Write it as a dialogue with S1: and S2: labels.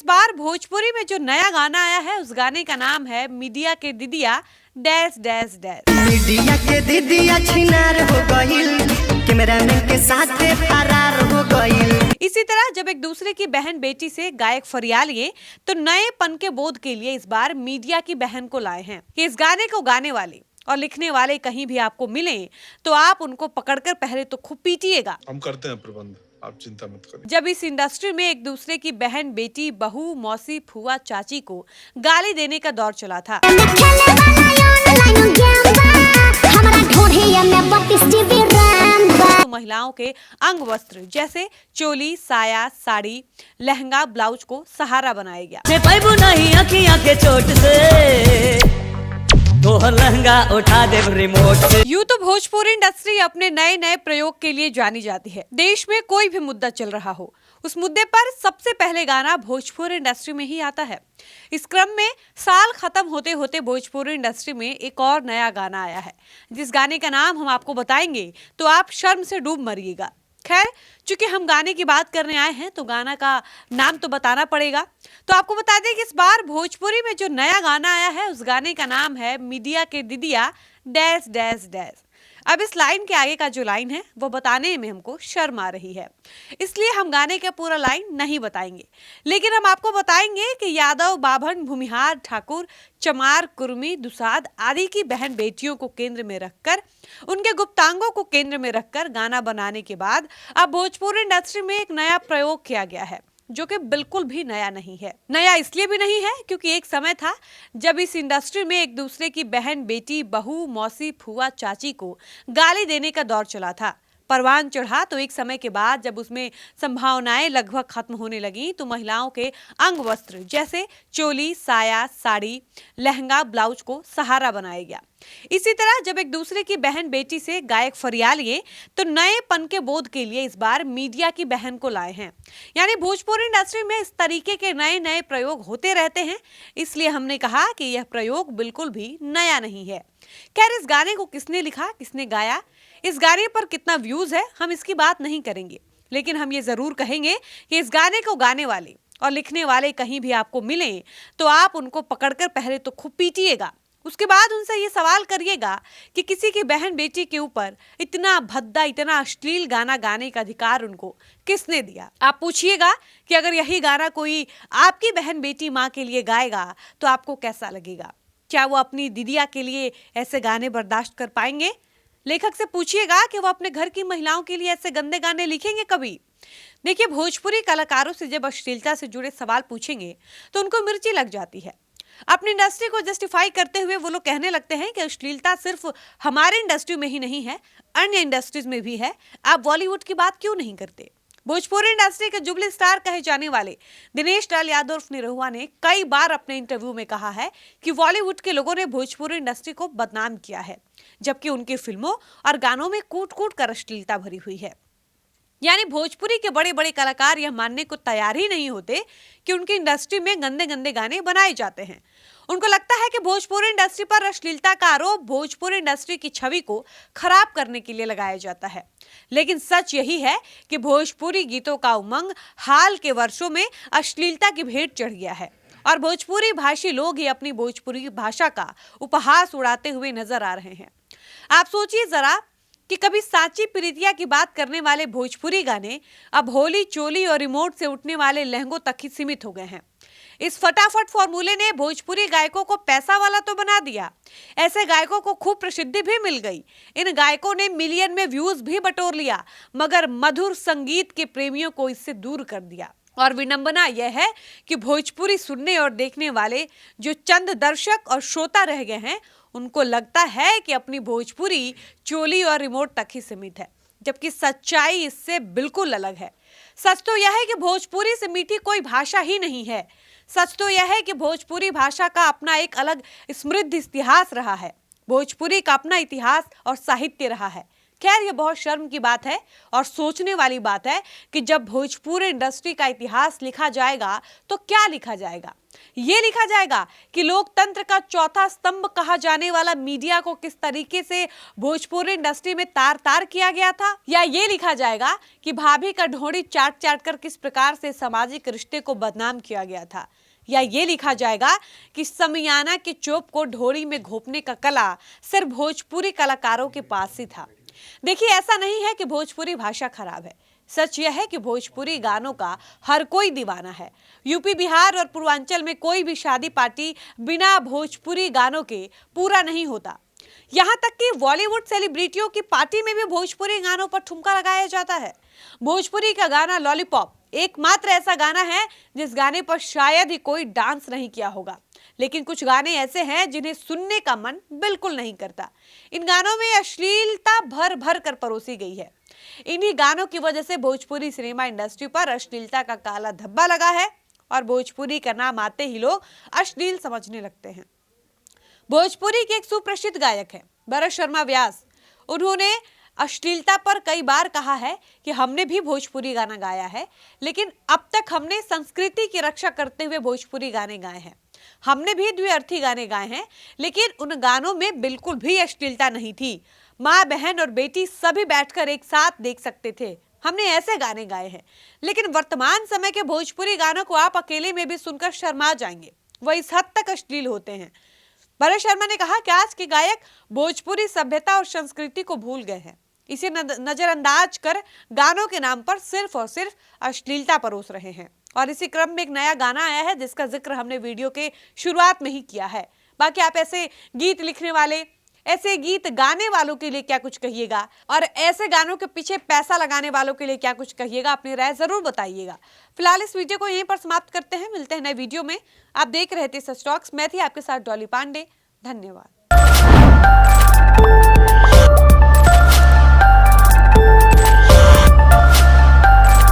S1: बार भोजपुरी में जो नया गाना आया है उस गाने का नाम है मीडिया के दीदिया डैश डैश डैश।
S2: मीडिया के दीदिया छिनार हो गइल, कैमरामैन के साथ फरार हो गइल।
S1: इसी तरह जब एक दूसरे की बहन बेटी से गायक फरियाद लिए तो नएपन के बोध के लिए इस बार मीडिया की बहन को लाए हैं कि इस गाने को गाने वाले और लिखने वाले कहीं भी आपको मिले तो आप उनको पकड़कर पहले तो खूब पीटिएगा।
S3: हम करते हैं प्रबंध, आप चिंता मत करिए।
S1: जब इस इंडस्ट्री में एक दूसरे की बहन बेटी बहू मौसी फुआ चाची को गाली देने का दौर चला था तो महिलाओं के अंग वस्त्र जैसे चोली साया साड़ी लहंगा ब्लाउज को सहारा बनाया गया।
S2: तो लहंगा उठा दे रिमोट से।
S1: यूं तो भोजपुरी इंडस्ट्री अपने नए नए प्रयोग के लिए जानी जाती है। देश में कोई भी मुद्दा चल रहा हो उस मुद्दे पर सबसे पहले गाना भोजपुरी इंडस्ट्री में ही आता है। इस क्रम में साल खत्म होते होते भोजपुरी इंडस्ट्री में एक और नया गाना आया है जिस गाने का नाम हम आपको बताएंगे तो आप शर्म से डूब मरिएगा। खैर चूंकि हम गाने की बात करने आए हैं तो गाना का नाम तो बताना पड़ेगा। तो आपको बता दें कि इस बार भोजपुरी में जो नया गाना आया है उस गाने का नाम है मीडिया के दीदिया डैश डैश डैश। अब इस लाइन के आगे का जो लाइन है वो बताने में हमको शर्म आ रही है, इसलिए हम गाने का पूरा लाइन नहीं बताएंगे, लेकिन हम आपको बताएंगे कि यादव बाभन भूमिहार ठाकुर चमार कुर्मी दुसाद आदि की बहन बेटियों को केंद्र में रखकर उनके गुप्तांगों को केंद्र में रखकर गाना बनाने के बाद अब भोजपुरी इंडस्ट्री में एक नया प्रयोग किया गया है जो कि बिल्कुल भी नया नहीं है। नया इसलिए भी नहीं है क्योंकि एक समय था जब इस इंडस्ट्री में एक दूसरे की बहन बेटी बहू मौसी फुआ चाची को गाली देने का दौर चला था। परवान चढ़ा तो एक समय के बाद जब उसमें संभावनाएं लगभग खत्म होने लगी तो महिलाओं के अंग वस्त्र जैसे चोली साया साड़ी लहंगा ब्लाउज को सहारा बनाया गया। इसी तरह जब एक दूसरे की बहन बेटी से गायक फरियाद लिए तो नएपन के बोध के लिए इस बार मीडिया की बहन को लाए हैं। यानी भोजपुरी इंडस्ट्री में इस तरीके के नए नए प्रयोग होते रहते हैं, इसलिए हमने कहा कि यह प्रयोग बिल्कुल भी नया नहीं है। खैर इस गाने को किसने लिखा किसने गाया इस गाने पर कितना व्यूज है हम इसकी बात नहीं करेंगे, लेकिन हम ये जरूर कहेंगे कि इस गाने को गाने वाले और लिखने वाले कहीं भी आपको मिले तो आप उनको पकड़कर पहले तो खूब पीटिएगा। उसके बाद उनसे ये सवाल करिएगा कि किसी की बहन बेटी के ऊपर इतना भद्दा इतना अश्लील गाना गाने का अधिकार उनको किसने दिया। आप पूछिएगा कि अगर यही गाना कोई आपकी बहन बेटी माँ के लिए गाएगा तो आपको कैसा लगेगा। क्या वो अपनी दीदिया के लिए ऐसे गाने बर्दाश्त कर पाएंगे। लेखक से पूछिएगा कि वो अपने घर की महिलाओं के लिए ऐसे गंदे गाने लिखेंगे कभी। देखिए भोजपुरी कलाकारों से जब अश्लीलता से जुड़े सवाल पूछेंगे तो उनको मिर्ची लग जाती है। अपनी इंडस्ट्री को जस्टिफाई करते हुए वो लोग कहने लगते हैं कि अश्लीलता सिर्फ हमारे इंडस्ट्री में ही नहीं है अन्य इंडस्ट्रीज में भी है, आप बॉलीवुड की बात क्यों नहीं करते। भोजपुरी इंडस्ट्री के जुबली स्टार कहे जाने वाले दिनेश लाल यादव उर्फ निरहुआ ने कई बार अपने इंटरव्यू में कहा है कि बॉलीवुड के लोगों ने भोजपुरी इंडस्ट्री को बदनाम किया है, जबकि उनकी फिल्मों और गानों में कूट कूट कर अश्लीलता भरी हुई है। यानी भोजपुरी के बड़े बड़े कलाकार यह मानने को तैयार ही नहीं होते कि उनकी इंडस्ट्री में गंदे गंदे गाने बनाए जाते हैं। उनको लगता है कि भोजपुरी इंडस्ट्री पर अश्लीलता का आरोप भोजपुरी इंडस्ट्री की छवि को खराब करने के लिए लगाया जाता है, लेकिन सच यही है कि भोजपुरी गीतों का उमंग हाल के वर्षों में अश्लीलता की भेंट चढ़ गया है और भोजपुरी भाषी लोग ही अपनी भोजपुरी भाषा का उपहास उड़ाते हुए नजर आ रहे हैं। आप सोचिए जरा कि कभी साची प्रीतिया की बात करने वाले भोजपुरी गाने अब होली चोली और रिमोट से उठने वाले लहंगों तक ही सीमित हो गए हैं। इस फटाफट फॉर्मूले ने भोजपुरी गायकों को पैसा वाला तो बना दिया, ऐसे गायकों को खूब प्रसिद्धि भी मिल गई। इन गायकों ने मिलियन में व्यूज भी बटोर लिया, मगर मधुर संगीत के प्रेमियों को इससे दूर कर दिया। और विडंबना यह है कि भोजपुरी सुनने और देखने वाले जो चंद दर्शक और श्रोता रह गए हैं उनको लगता है कि अपनी भोजपुरी चोली और रिमोट तक ही सीमित है, जबकि सच्चाई इससे बिल्कुल अलग है। सच तो यह है कि भोजपुरी से मीठी कोई भाषा ही नहीं है। सच तो यह है कि भोजपुरी भाषा का अपना एक अलग समृद्ध इतिहास रहा है। भोजपुरी का अपना इतिहास और साहित्य रहा है। खैर, ये बहुत शर्म की बात है और सोचने वाली बात है कि जब भोजपुरी इंडस्ट्री का इतिहास लिखा जाएगा तो क्या लिखा जाएगा। ये लिखा जाएगा कि लोकतंत्र का चौथा स्तंभ कहा जाने वाला मीडिया को किस तरीके से भोजपुरी इंडस्ट्री में तार तार किया गया था, या ये लिखा जाएगा कि भाभी का ढोंडी चाट चाट कर किस प्रकार से सामाजिक रिश्ते को बदनाम किया गया था, या ये लिखा जाएगा कि समियाना के चोप को ढोरी में घोपने का कला सिर्फ भोजपुरी कलाकारों के पास ही था। देखिए, ऐसा नहीं है कि भोजपुरी भाषा खराब है। सच यह है कि भोजपुरी गानों का हर कोई दीवाना है। यूपी, बिहार और पूर्वांचल में कोई भी शादी पार्टी बिना भोजपुरी गानों के पूरा नहीं होता। यहाँ तक कि बॉलीवुड सेलिब्रिटियों की पार्टी में भी भोजपुरी गानों पर ठुमका लगाया जाता है। भोजपुरी का गाना लॉलीपॉप एकमात्र ऐसा गाना है जिस गाने पर शायद ही कोई डांस नहीं किया होगा, लेकिन कुछ गाने ऐसे हैं जिन्हें सुनने का मन बिल्कुल नहीं करता। इन गानों में अश्लीलता भर भर कर परोसी गई है। इन्हीं गानों की वजह से भोजपुरी सिनेमा इंडस्ट्री पर अश्लीलता का काला धब्बा लगा है और भोजपुरी का नाम आते ही लोग अश्लील समझने लगते हैं। भोजपुरी के एक सुप्रसिद्ध गायक हैं भरत शर्मा व्यास। उन्होंने अश्लीलता पर कई बार कहा है कि हमने भी भोजपुरी गाना गाया है, लेकिन अब तक हमने संस्कृति की रक्षा करते हुए भोजपुरी गाने गाए हैं। हमने भी द्विअर्थी गाने गाए हैं, लेकिन उन गानों में बिल्कुल भी अश्लीलता नहीं थी। माँ, बहन और बेटी सभी बैठकर एक साथ देख सकते थे। हमने ऐसे गाने गाए हैं। लेकिन वर्तमान समय के भोजपुरी गानों को आप अकेले में भी सुनकर शर्मा जाएंगे, वह इस हद तक अश्लील होते हैं। भरत शर्मा ने कहा कि आज के गायक भोजपुरी सभ्यता और संस्कृति को भूल गए हैं। इसे नजरअंदाज कर गानों के नाम पर सिर्फ और सिर्फ अश्लीलता परोस रहे हैं। और इसी क्रम में एक नया गाना आया है जिसका जिक्र हमने वीडियो के शुरुआत में ही किया है। बाकी आप ऐसे गीत लिखने वाले, ऐसे गीत गाने वालों के लिए क्या कुछ कहिएगा, और ऐसे गानों के पीछे पैसा लगाने वालों के लिए क्या कुछ कहिएगा, अपनी राय जरूर बताइएगा। फिलहाल इस वीडियो को यहीं पर समाप्त करते हैं। मिलते हैं नए वीडियो में। आप देख रहे थे सच टॉक्स। मैं थी आपके साथ डॉली पांडे। धन्यवाद।